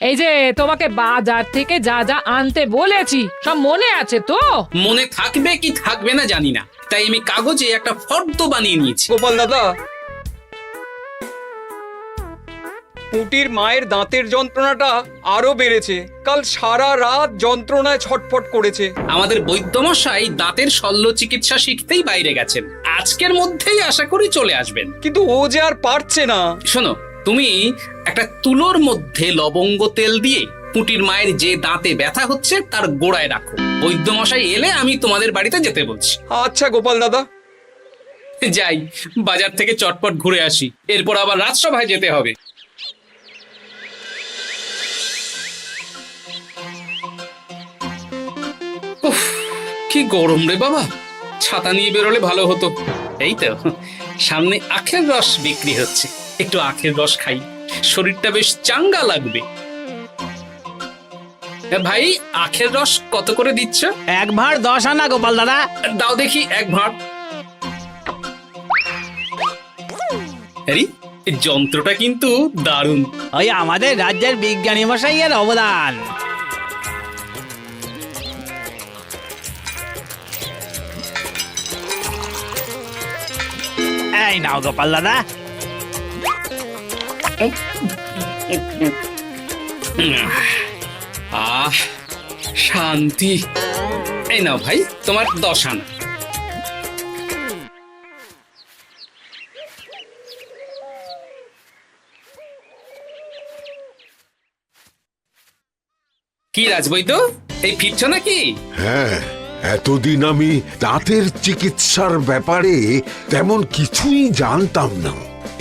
এই যে তোমাকে বাজার থেকে যা যা আনতে বলেছি সব মনে আছে তো? মনে থাকবে কি থাকবে না জানি না, তাই আমি কাগজে একটা ফর্দ বানিয়ে নিয়েছি। গোপাল দাদা, পুটির মায়ের দাঁতের যন্ত্রণাটা আরো বেড়েছে। কাল সারা রাত যন্ত্রণায় ছটফট করেছে। আমাদের বৈদ্যমশাই দাঁতের শল্য চিকিৎসা শিখতেই বাইরে গেছেন, আজকের মধ্যেই আশা করি চলে আসবেন। কিন্তু ও যে আর পারছে না। শোনো, তুমি একটা তুলোর মধ্যে লবঙ্গ তেল দিয়ে পুটির মায়ের যে দাঁতে ব্যথা হচ্ছে তার গোড়ায় রাখো। বৈদ্যমশাই এলে আমি তোমাদের বাড়িতে যেতে বলছি। আচ্ছা গোপাল দাদা। যাই, বাজার থেকে চটপট ঘুরে আসি, এরপর আবার রাজসভায় যেতে হবে। উফ, কি গরম রে বাবা, ছাতা নিয়ে বেরোলে ভালো হতো। এই তো সামনে আখের রস বিক্রি হচ্ছে, একটু আখের রস খাই, শরীরটা বেশ চাঙ্গা লাগবে। ভাই, আখের রস কত করে দিচ্ছ? 1 ভাঁড় 10 আনা গোপাল দাদা। দাও দেখি 1 ভাঁড়। আরে, এই যন্ত্রটা কিন্তু দারুণ। ওই আমাদের রাজ্যের বিজ্ঞানী মশাইয়ের অবদান। এই নাও গোপাল দাদা। আহ, শান্তি। এই নাও ভাই, তোমার 10 আনা। কি রাজবৈদ্য, এই ফিরছ নাকি? হ্যাঁ, এতদিন আমি দাঁতের চিকিৎসার ব্যাপারে তেমন কিছুই জানতাম না,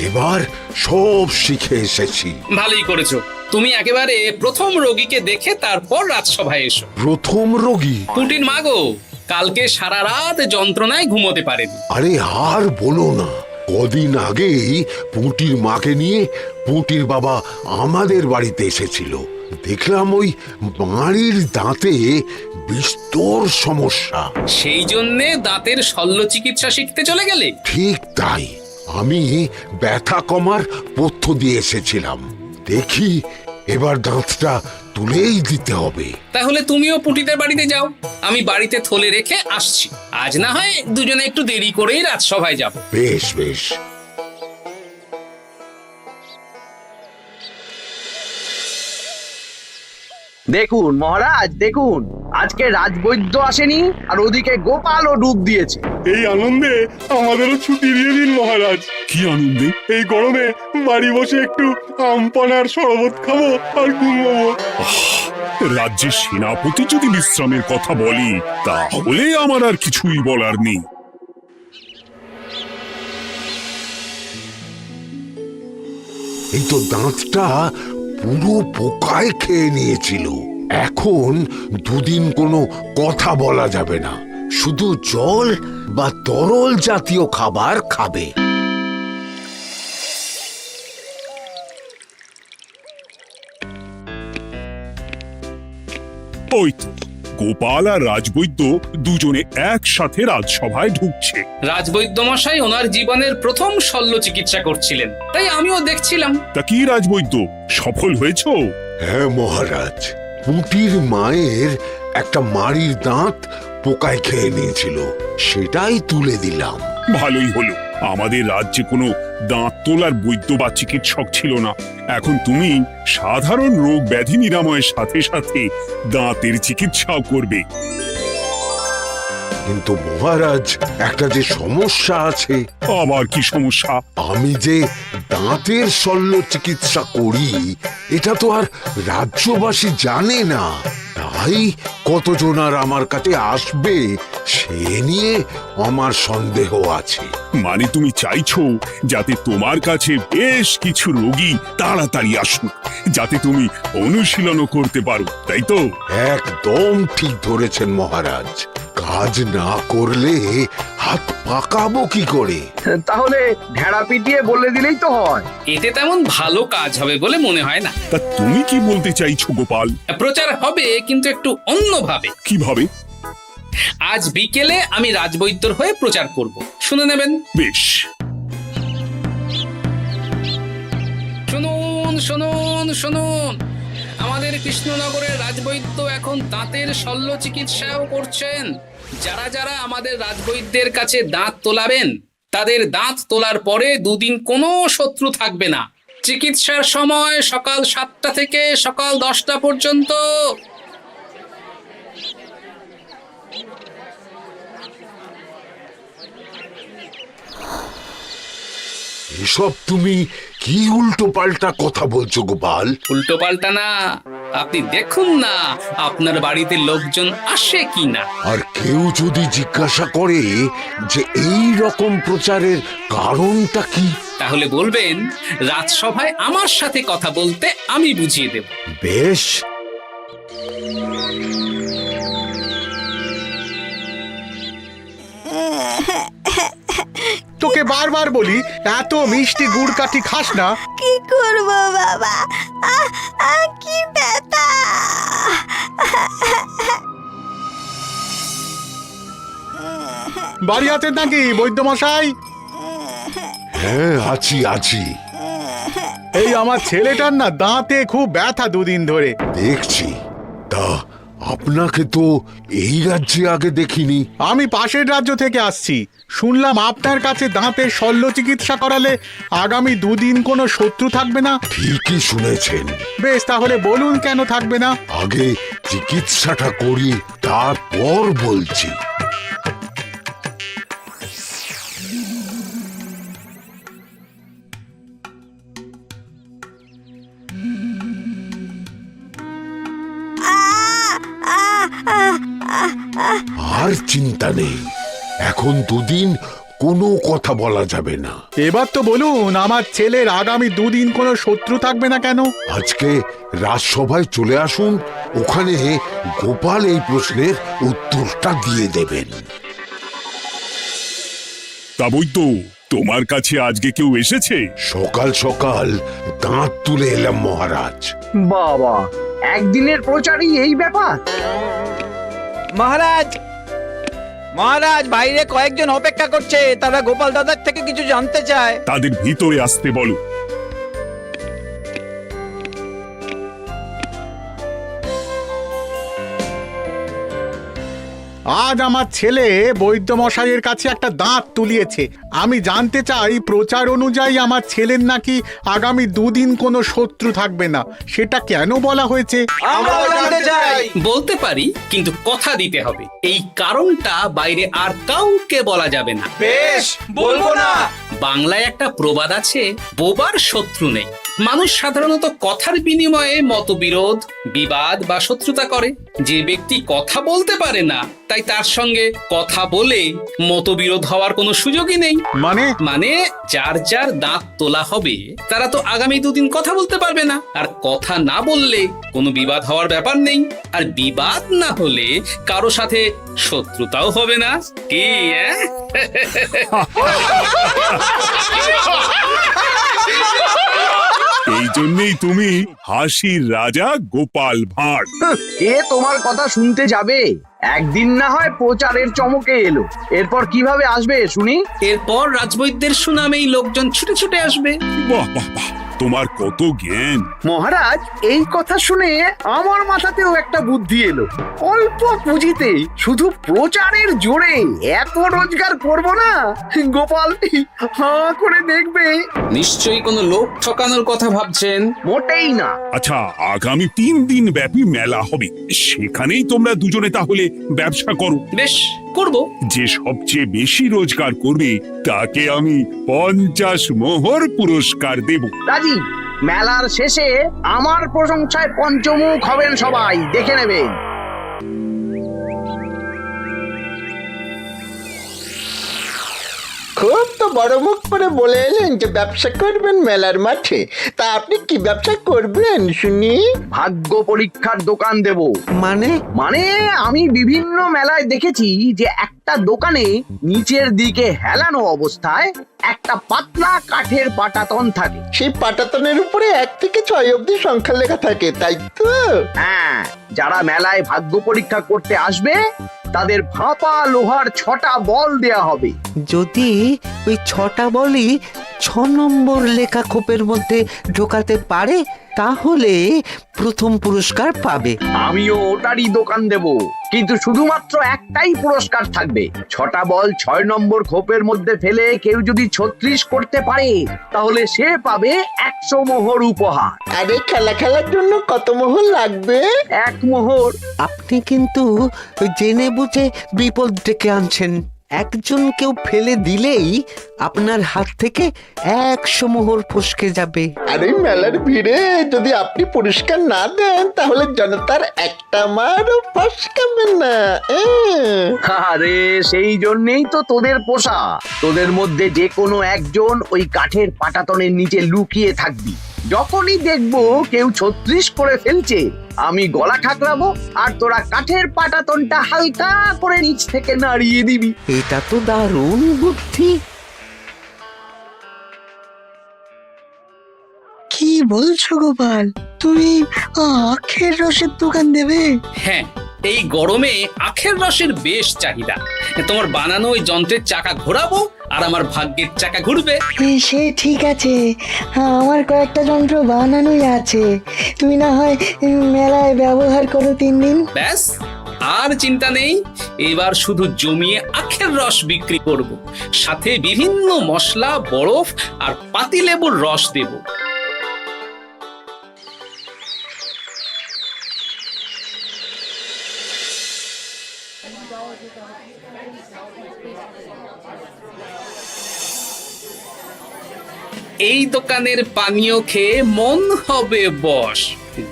এবার সব শিখে এসেছি। ভালোই করেছো, তুমি একেবারে প্রথম রোগীকে দেখে তারপর রাজসভায় এসো। প্রথম রোগী? পুটির মা গো, কালকে সারা রাত যন্ত্রণায় ঘুমোতে পারেনি। আরে আর বলো না, কদিন আগেই পুঁটির মাকে নিয়ে পুঁটির বাবা আমাদের বাড়িতে এসেছিল। দেখলাম ওই বাড়ির দাঁতে বিস্তর সমস্যা। সেই জন্যে দাঁতের শল্য চিকিৎসা শিখতে চলে গেলে? ঠিক তাই, আমি ব্যথা কমার পথ্য দিয়ে এসেছিলাম। দেখি এবার দাঁতটা তুলেই দিতে হবে। তাহলে তুমিও পুটিদের বাড়িতে যাও, আমি বাড়িতে থলে রেখে আসছি। আজ না হয় দুজনে একটু দেরি করেই রাজসভায় যাব। বেশ বেশ। দেখুন মহারাজ, দেখুন আজকে রাজবৈদ্য আসেনি, আর ওদিকে গোপালও ডুব দিয়েছে। এই আনন্দে আমাদেরও ছুটি দিয়ে দিন মহারাজ। কি আনন্দে? এই গরমে বাড়ি বসে একটু আমপানার শরবত খাবো আর ঘুমবো। রাজ্যের সেনাপতি যদি বিশ্রামের কথা বলি, তাহলে আমার আর কিছুই বলার নেই। এই তো দাঁতটা পুরো পোকায় খেয়ে নিয়েছিল। এখন দুদিন কোনো কথা বলা যাবে না, শুধু জল বা তরল জাতীয় খাবার খাবে। ওই তো গোপাল আর রাজবৈদ্য দুজনে একসাথে রাজসভায় ঢুকছে। রাজবৈদ্য মশাই ওনার জীবনের প্রথম শল্য চিকিৎসা করছিলেন, তাই আমিও দেখছিলাম। তা কি রাজবৈদ্য, সফল হয়েছ? হ্যাঁ মহারাজ, পুঁটির মায়ের একটা মাড়ির দাঁত পোকায় খেয়ে নিয়েছিল, সেটাই তুলে দিলাম। ভালোই হলো, আমাদের রাজ্যে কোনো দাঁত তোলার বৈদ্য বা চিকিৎসক ছিল না। এখন তুমি সাধারণ রোগ ব্যাধি নিরাময়ের সাথে সাথে দাঁতের চিকিৎসাও করবে। কিন্তু মহারাজ, একটা যে সমস্যা আছে। আবার কি সমস্যা? আমি যে দাঁতের শল্য চিকিৎসা করি এটা তো আর রাজ্যবাসী জানে না, তাই কতজন আর আমার কাছে আসবে সে নিয়ে আমার সন্দেহ আছে। মানে তুমি চাইছো যাতে তোমার কাছে বেশ কিছু রোগী তাড়াতাড়ি আসুক, যাতে তুমি অনুশীলনও করতে পারো, তাই তো? একদম ঠিক ধরেছেন মহারাজ, কাজ না করলে হাত পাকাবো কি করে? তাহলে ঢেড়া পিটিয়ে বলে দিলেই তো হয়। এতে তেমন ভালো কাজ হবে বলে মনে হয় না। তা তুমি কি বলতে চাইছো গোপাল? প্রচার হবে, কিন্তু একটু অন্যভাবে। কিভাবে? আজ বিকেলে আমি রাজবৈদ্যর হয়ে প্রচার করব, শুনে নেবেন। বেশ। শুনুন শুনুন শুনুন, আমাদের আমাদের কৃষ্ণনগরের রাজবৈদ্য এখন দাঁতের শল্য চিকিৎসাও করছেন। যারা যারা আমাদের রাজবৈদ্যের কাছে দাঁত তোলাবেন তাদের দাঁত তোলার পরে দুদিন কোনো শত্রু থাকবে না। চিকিৎসার সময় সকাল 7টা থেকে সকাল 10টা পর্যন্ত। এসব তুমি কি উল্টো পাল্টা কথা বলছো গোপাল? উল্টো পাল্টা না, আপনি দেখুন না আপনার বাড়িতে লোকজন আসে কি না। আর কেউ যদি জিজ্ঞাসা করে যে এই রকম প্রচারের কারণটা কি, তাহলে বলবেন রাজসভায় আমার সাথে কথা বলতে আমি বুঝিয়ে দেব। বেশ। তোকে বারবার বলি এত মিষ্টি গুড় কাঠি খাস না। কি করব বাবা, কি ব্যথা। বাড়ি আছেন নাকি বৈদ্য মশাই? হ্যাঁ, আছি আছি। এই আমার ছেলেটার না দাঁতে খুব ব্যথা দুদিন ধরে। দেখছি। তা আপনাকে তো এই রাজ্যে আগে দেখিনি। আমি পাশের রাজ্য থেকে আসছি। শুনলাম আপনার কাছে দাঁতের শল্য চিকিৎসা করালে আগামী দুদিন কোনো শত্রু থাকবে না। ঠিকই শুনেছেন। বেশ, তাহলে বলুন কেন থাকবে না? আগে চিকিৎসাটা করি, তারপর বলছি। আর চিন্তা নেই, এখন দুদিন কোনো কথা বলা যাবে না। এবার তো বলুন আমার ছেলের আগামী দুদিন কোনো শত্রু থাকবে না কেন? আজকে রাজসভায় চলে আসুন, ওখানে গোপাল এই প্রশ্নের উত্তরটা দিয়ে দেবেন। তা বৈদ্য, তোমার কাছে আজকে কেউ এসেছে? সকাল সকাল দাঁত তুলে এলাম মহারাজ। বাবা, একদিনের প্রচারই এই ব্যাপার? মহারাজ, মহারাজ, বাইরে কয়েকজন অপেক্ষা করছে, তারা গোপাল দাদার থেকে কিছু জানতে চায়। তাদের ভিতরে আসতে বলো। আজ আমার ছেলে বৈদ্য মশাইয়ের কাছে একটা দাঁত তুলিয়েছে। আমি জানতে চাই প্রচার অনুযায়ী আমার ছেলের নাকি আগামী দুদিন কোনো শত্রু থাকবে না, সেটা কেন বলা হয়েছে? আমরাও জানতে চাই। বলতে পারি, কিন্তু কথা দিতে হবে। এই কারণটা বাইরে আর কাউকে বলা যাবে না। বেশ, বলবো না। বাংলায় একটা প্রবাদ আছে, বোবার শত্রু নেই। মানুষ সাধারণত কথার বিনিময়ে মতবিরোধ, বিবাদ বা শত্রুতা করে। যে ব্যক্তি কথা বলতে পারে না, তাই তার সঙ্গে কথা বলে মতবিরোধ হওয়ার কোনো সুযোগই নেই। মানে যার যার দাঁত তোলা হবে তারা তো আগামী দুদিন কথা বলতে পারবে না। আর কথা না বললে কোনো বিবাদ হওয়ার ব্যাপার নেই। আর বিবাদ না হলে কারো সাথে শত্রুতাও হবে না। কি এই জন্যই তুমি হাসির রাজা গোপাল ভাঁড়। কে তোমার কথা শুনতে যাবে? একদিন না হয় প্রচারের চমকে এলো, এরপর কিভাবে আসবে শুনি? এরপর রাজবৈদ্যের সুনামেই লোকজন ছুটে ছুটে আসবে। বাহ বাহ বাহ, তোমার কত জ্ঞান! মহারাজ, এই কথা শুনে আমার মাথাতেও একটা বুদ্ধি এলো। অল্প পুঁজিতে শুধু প্রচারের জোরে এত রোজগার করব না, গোপাল হাঁ করে দেখবে। নিশ্চয়ই কোনো লোক ঠকানোর কথা ভাবছেন। মোটেই না। আচ্ছা, আগামী 3 দিন ব্যাপী মেলা হবে, সেখানেই তোমরা দুজনে তাহলে ব্যবসা করো। বেশ, করব। যে সবচেয়ে বেশি রোজগার করবে তাকে আমি 50 মোহর পুরস্কার দেব। রাজি। মেলার শেষে আমার প্রশংসায় পঞ্চমুখ হবেন সবাই, দেখে নেবেন। খুব তো বড় মুখ করে বলে এলেন যে ব্যবসা করবেন মেলার মাঠে। তা আপনি কি ব্যবসা করবেন শুনি? ভাগ্য পরীক্ষার দোকান দেব। মানে আমি বিভিন্ন মেলায় দেখেছি যে একটা দোকানে নিচের দিকে হেলানো অবস্থায় একটা পাতলা কাঠের পাটাতন থাকে। সেই পাটাতনের উপরে 1 থেকে 6 অবধি সংখ্যা লেখা থাকে, তাই তো? হ্যাঁ, যারা মেলায় ভাগ্য পরীক্ষা করতে আসবে তাদের ফাঁপা লোহার 6টা বল দেয়া হবে। যদি ওই 6টা বলই নম্বর লেখা খোপের মধ্যে ঢোকাতে পারে তাহলে প্রথম পুরস্কার পাবে। আমিও ওটারই দোকান দেব, কিন্তু শুধুমাত্র একটাই পুরস্কার থাকবে। 6টা বল 6 নম্বর খোপের মধ্যে ফেলে কেউ যদি 36 করতে পারে তাহলে সে পাবে 100 মোহর উপহার। আরে খেলার জন্য কত মোহর লাগবে? 1 মোহর। আপনি কিন্তু জেনে বুঝে বিপদ ডেকে আনছেন। একজন কেউ ফেলে দিলেই আপনার হাত থেকে 100 মোহর ফসকে যাবে। আরে মেলার ভিড়ে যদি আপনি পুরস্কার না দেন তাহলে জনতার একটা মারও ফসকাবে না। আরে সেই জন্যই তো তোদের পোষা। তোদের মধ্যে যে কোনো একজন ওই কাঠের পাটাতনের নিচে লুকিয়ে থাকবি। যখনই দেখবো কেউ 36 করে ফেলছে আমি গলা ঠাকরাবো আর তোরা কাঠের পাটাতনটা হালকা করে নিচ থেকে নাড়িয়ে দিবি। এটা তো দারুণ বুদ্ধি। কি বলছো গোপাল, তুমি আখের রসের দোকান দেবে? হ্যাঁ, এই গরমে আখের রসের বেশ চাহিদা। তোমার বানানো ওই যন্ত্রের চাকা ঘোরাবো আর আমার ভাগ্যের চাকা ঘুরবে। সে ঠিক আছে, আমার কয়েকটা যন্ত্র বানানোই আছে। তুমি না হয় মেলায় ব্যবহার করো 3 দিন। ব্যাস, আর চিন্তা নেই। এবার শুধু জমিয়ে আখের রস বিক্রি করব, সাথে বিভিন্ন মশলা, বরফ আর পাতিলেবুর রস দেব। এই দোকানের পানীয় খেয়ে মন হবে বশ।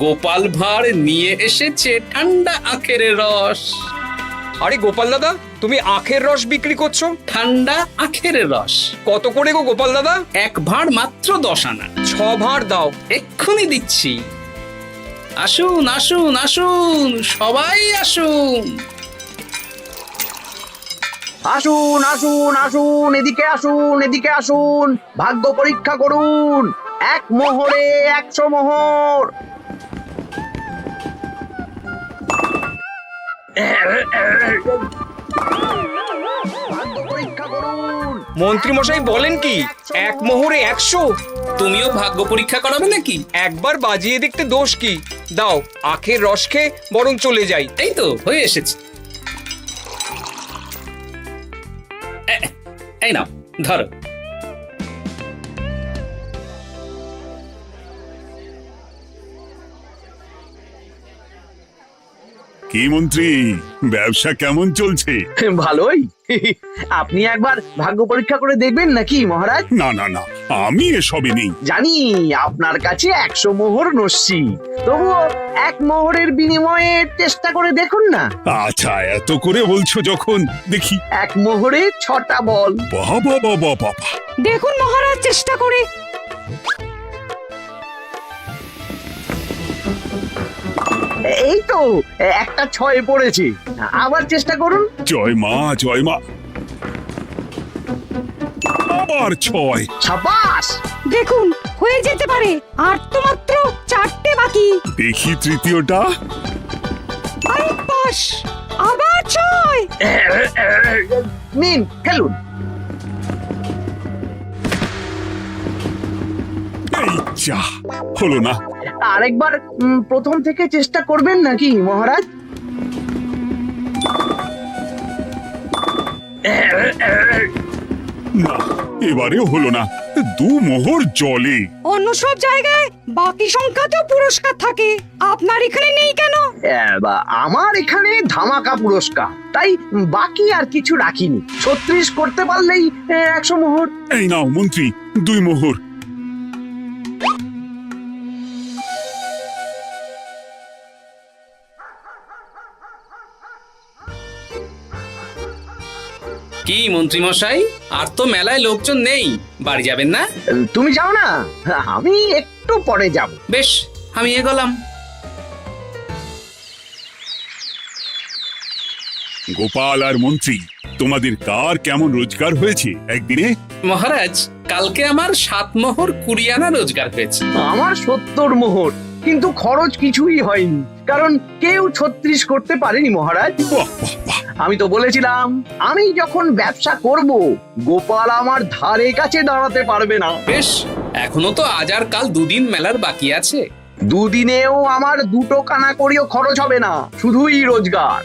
গোপাল ভাঁড় নিয়ে এসেছে ঠান্ডা আখের রস। আরে গোপাল দাদা, তুমি আখের রস বিক্রি করছো? ঠান্ডা আখের রস কত করে গো গোপাল দাদা? 1 ভাঁড় মাত্র 10 আনা। 6 ভাঁড় দাও। এক্ষুনি দিচ্ছি। আসুন আসুন আসুন, সবাই আসুন। আসুন আসুন আসুন, এদিকে আসুন, এদিকে আসুন, ভাগ্য পরীক্ষা করুন। 1 মোহরে 100 মোহর। ভাগ্য পরীক্ষা করুন। মন্ত্রী মশাই বলেন কি 1 মোহরে 100? তুমিও ভাগ্য পরীক্ষা করাবে নাকি? একবার বাজিয়ে দেখতে দোষ কি? দাও, আখের রস খেয়ে বরং চলে যাই। এই তো হয়ে এসেছে। এই নাও, ধরো। কি মন্ত্রী, ব্যবসা কেমন চলছে? ভালোই। আপনি একবার ভাগ্য পরীক্ষা করে দেখবেন নাকি মহারাজ? না না না, আমি এসবে নেই। জানি আপনার কাছে 100 মোহর নস্যি, তবুও 1 মোহরের বিনিময়ে চেষ্টা করে দেখুন না। আচ্ছা, এত করে বলছো যখন, দেখি। 1 মোহরে 6টা বল। বাবা বাবা বাবা, দেখুন মহারাজ চেষ্টা করে। এই তো একটা 6 পড়েছে, আবার চেষ্টা করুন। জয় মা জয় মা। আবার 6। সাবাস। দেখুন হয়ে যেতে পারে, আর তো মাত্র 4টে বাকি। দেখি তৃতীয়টা। আরে পাস, আবার 6। নিন খেলুন। এই যা, হলো না। আরেকবার প্রথম থেকে চেষ্টা করবেন নাকি মহারাজ? না, এবারেও হলো না। 2 মোহর জলে। অন্য সব জায়গায় বাকি সংখ্যাতেও পুরস্কার থাকে, আপনার এখানে নেই কেন? আমার এখানে ধামাকা পুরস্কার, তাই বাকি আর কিছু রাখিনি। 36 করতে পারলেই 100 মোহর। এই নাও মন্ত্রী, 2 মোহর। কি মন্ত্রী মশাই, আর তো মেলায় লোকজন নেই, বাড়ি যাবেন না? তুমি যাও না, আমি একটু পরে যাব। বেশ, আমি এগোলাম। গোপাল আর মন্ত্রী, তোমাদের কার কেমন রোজগার হয়েছে একদিনে? মহারাজ, কালকে আমার 7 মোহর 20 আনা রোজগার হয়েছে। আমার 70 মোহর, কিন্তু খরচ কিছুই হয়নি, কারণ কেউ 36 করতে পারেনি মহারাজ। বাহ বাহ বাহ, আমি তো বলেছিলাম আমি যখন ব্যবসা করব গোপাল আমার ধারে কাছে দাঁড়াতে পারবে না। বেশ, এখনো তো আজ আর কাল দুদিন মেলার বাকি আছে। দুদিনেও আমার দুটো কানা করিও খরচ হবে না, শুধুই রোজগার।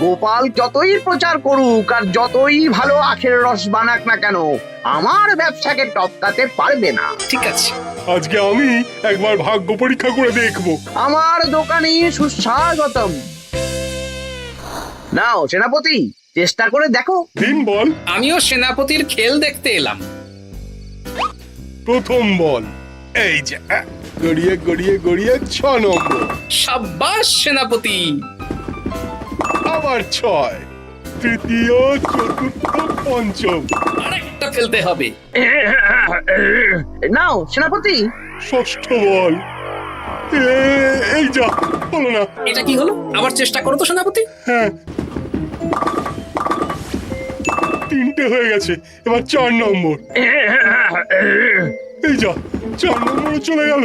গোপাল যতই প্রচার করুক আর যতই ভালো আখের রস বানাক না কেন, আমার ব্যবসাকে টপকাতে পারবে না। ঠিক আছে, আজকে আমি একবার ভাগ্য পরীক্ষা করে দেখবো। আমার দোকানে সুস্বাগতম। নাও সেনাপতি, চেষ্টা করে দেখো। দিন বল। আমিও সেনাপতির খেল দেখতে এলাম। প্রথম বল, এই যে গড়িয়ে গড়িয়ে গড়িয়ে 6 নম্বর। সাব্বাস সেনাপতি। আবার 6, তৃতীয়, চতুর্থ, পঞ্চম। আরেকটা ফেলতে হবে। নাও সেনাপতি। ষষ্ঠ বল, এই যা, হলো না। এটা কি হলো? আবার চেষ্টা করো তো সেনাপতি। হ্যাঁ, 3টে হয়ে গেছে, এবার 4 নম্বর। এই যা, 4 নম্বরে চলে গেল।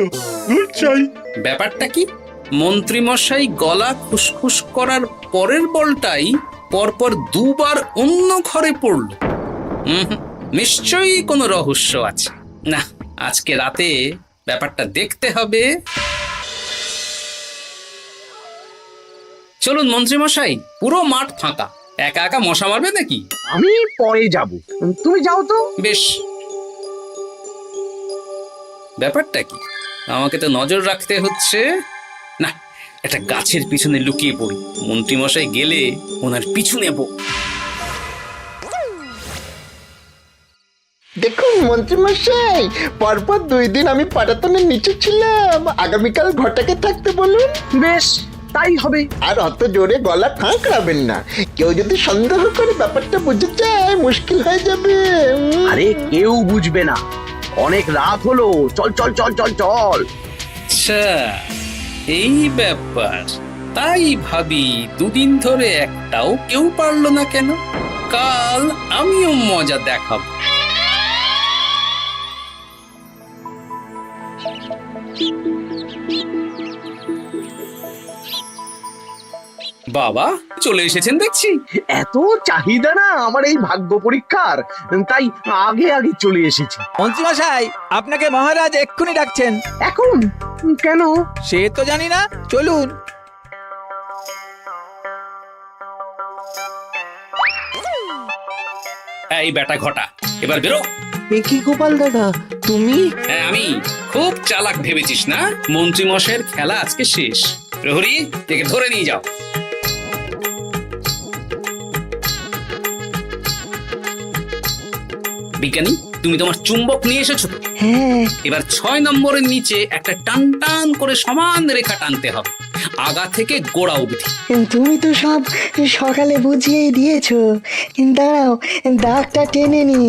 চাই ব্যাপারটা কি? মন্ত্রী মশাই গলা খুসখুস করার পরের বলটাই পরপর দুবার অন্য ঘরে পড়ল। নিশ্চয়ই কোনো রহস্য আছে। না, আজকে রাতে ব্যাপারটা দেখতে হবে। চলুন মন্ত্রী মশাই, পুরো মাঠ ফাঁকা, একা একা মশা মারবে নাকি? আমি পরে যাব, তুমি যাও তো। বেশ। ব্যাপারটা কি? আমাকে তো নজর রাখতে হচ্ছে। না, একটা গাছের পিছনে লুকিয়ে পড়ি, মন্ত্রী মশাই গেলে ওনার পিছু নেব। দেখুন মন্ত্রীমশাই, পরপর 2 দিন আমি পাটাতনের নিচে ছিলাম। আগামীকাল ঘরটাকে থাকতে বলুন। বেশ, তাই হবে। আর অত জোরে গলা খাঁকড়াবেন না, কেউ যদি সন্দেহ করে ব্যাপারটা বুঝে যায় মুশকিল হয়ে যাবে। আরে কেউ বুঝবে না, অনেক রাত হলো, চল চল চল চল চল। আচ্ছা, এই ব্যাপার। তাই ভাবি 2 দিন ধরে একটাও কেউ পারলো না কেন? কাল আমিও মজা দেখাবো। বাবা চলে এসেছেন দেখছি। এত চাহিদা না আমার এই ভাগ্য পরীক্ষার, তাই আগে আগে চলে এসেছি। মন্ত্রীমশাই, আপনাকে মহারাজ এক্ষুনি ডাকছেন। এখন কেন? সে তো জানি না, চলুন। এই বেটা ঘটা, এবার বেরো। এ কি গোপাল দাদা, তুমি? হ্যাঁ আমি। খুব চালাক ভেবেছিস না? মন্ত্রী মশাইয়ের খেলা আজকে শেষ। প্রহরী, একে ধরে নিয়ে যাও। বিজ্ঞানী, তুমি তোমার চুম্বক নিয়ে এসেছো তো? হ্যাঁ, এবার 6 নম্বরের নিচে একটা টান টান করে সমান রেখা টানতে হবে, আগা থেকে গোড়া অবধি। তুমি তো সব সকালে বুঝিয়েই দিয়েছো। দাঁড়াও, দাগটা টেনে নি।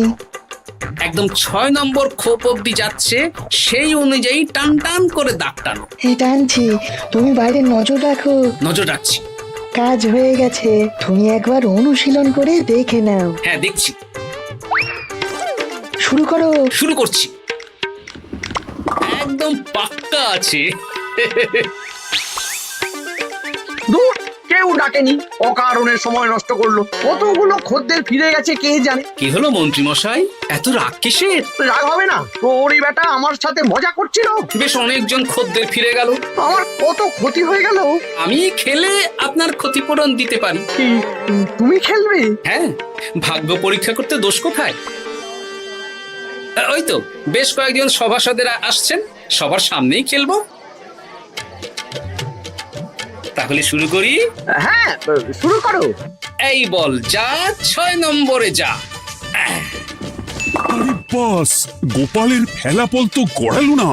একদম 6 নম্বর খোপ অবধি যাচ্ছে, সেই অনুযায়ী টান টান করে দাগ টানো। টানছি, তুমি বাইরে নজর রাখো। নজর রাখছি। কাজ হয়ে গেছে, তুমি একবার অনুশীলন করে দেখে নাও। হ্যাঁ দেখছি। শুরু করো। শুরু করছি। একদম পাক্কা আছে। দূর, কেউ ডাকেনি, অকারণে সময় নষ্ট করলো। কতগুলো খদ্দের ফিরে গেছে কে জানে। কি হলো মন্ত্রী মশাই, এত রাগ কিসের? রাগ হবে না, ওরই বেটা আমার সাথে মজা করছিল। বেশ, অনেকজন খদ্দের ফিরে গেল, আমার কত ক্ষতি হয়ে গেল। আমি খেলে আপনার ক্ষতিপূরণ দিতে পারি। কি তুমি খেলবে? হ্যাঁ, ভাগ্য পরীক্ষা করতে দোষ কোথায়? ওই তো বেশ কয়েকজন সভাসদেরা আসছেন, সবার সামনেই খেলবো। তাহলে শুরু করি। হ্যাঁ, শুরু করো। এই বল যা, 6 নম্বরে যা। আরে বাস, গোপালের ফেলাপল তো গড়ালো না,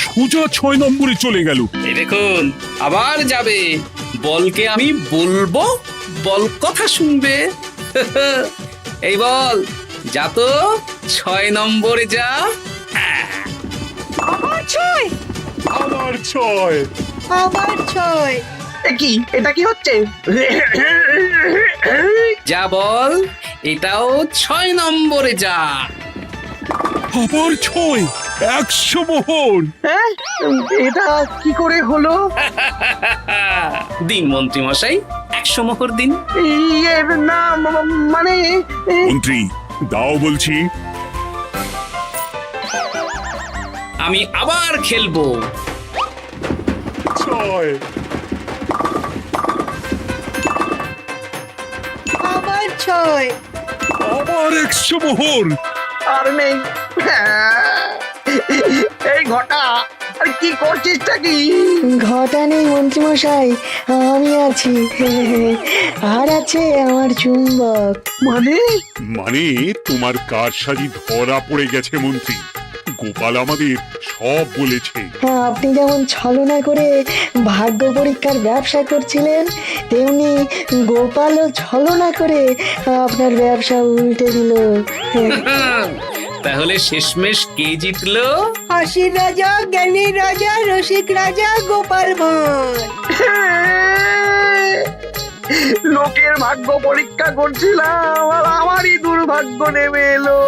সোজা 6 নম্বরে চলে গেল। এই দেখুন, আবার যাবে। বলকে আমি বলবো, বল কথা শুনবে। এই বল যা তো, 6 নম্বরে যা। আবার 6, আবার 6, আবার 6। কি এটা কি হচ্ছে? যা বল, এটাও 6 নম্বরে যা। আবার 6, 100 মোহর। হ্যাঁ এটা কি করে হলো? দিন মন্ত্রী মশাই 100 মোহর দিন। ইয়ে না মানে মন্ত্রী দাও বলছি। আমি আবার খেলবো। 6 আবার 6। আবার 100 মোহর। আর নেই। এই ঘটা আর কি করছিসটা কি? ঘটা নেই মন্ত্রীমশাই, আমি আছি। আর আছে আমার চুম্বক। মানে মানে তোমার কারসাজি ধরা পড়ে গেছে মন্ত্রী। গোপাল আমাদের সব বলেছে। আপনি যেমন ছলনা করে ভাগ্য পরীক্ষার ব্যবসা করছিলেন, তেমনি গোপালও ছলনা করে আপনার ব্যবসা উল্টে দিল। তাহলে শেষমেশ কে জিতলো? হাসির রাজা, জ্ঞানীর রাজা, রসিক রাজা গোপাল ভাঁড়। লোকের ভাগ্য পরীক্ষা করছিলাম আর আমারই দুর্ভাগ্য নেমে এলো।